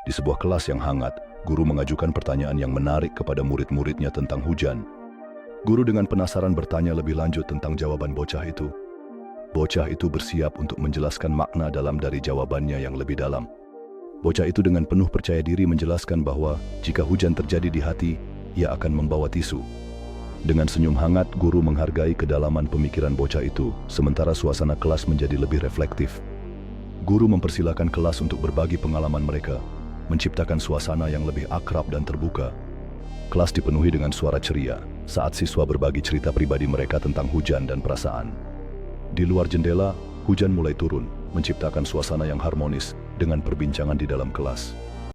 Di sebuah kelas yang hangat, guru mengajukan pertanyaan yang menarik kepada murid-muridnya tentang hujan. Guru dengan penasaran bertanya lebih lanjut tentang jawaban bocah itu. Bocah itu bersiap untuk menjelaskan makna dalam dari jawabannya yang lebih dalam. Bocah itu dengan penuh percaya diri menjelaskan bahwa jika hujan terjadi di hati, ia akan membawa tisu. Dengan senyum hangat, guru menghargai kedalaman pemikiran bocah itu, sementara suasana kelas menjadi lebih reflektif. Guru mempersilahkan kelas untuk berbagi pengalaman mereka, menciptakan suasana yang lebih akrab dan terbuka. Kelas dipenuhi dengan suara ceria saat siswa berbagi cerita pribadi mereka tentang hujan dan perasaan. Di luar jendela, hujan mulai turun, menciptakan suasana yang harmonis dengan perbincangan di dalam kelas.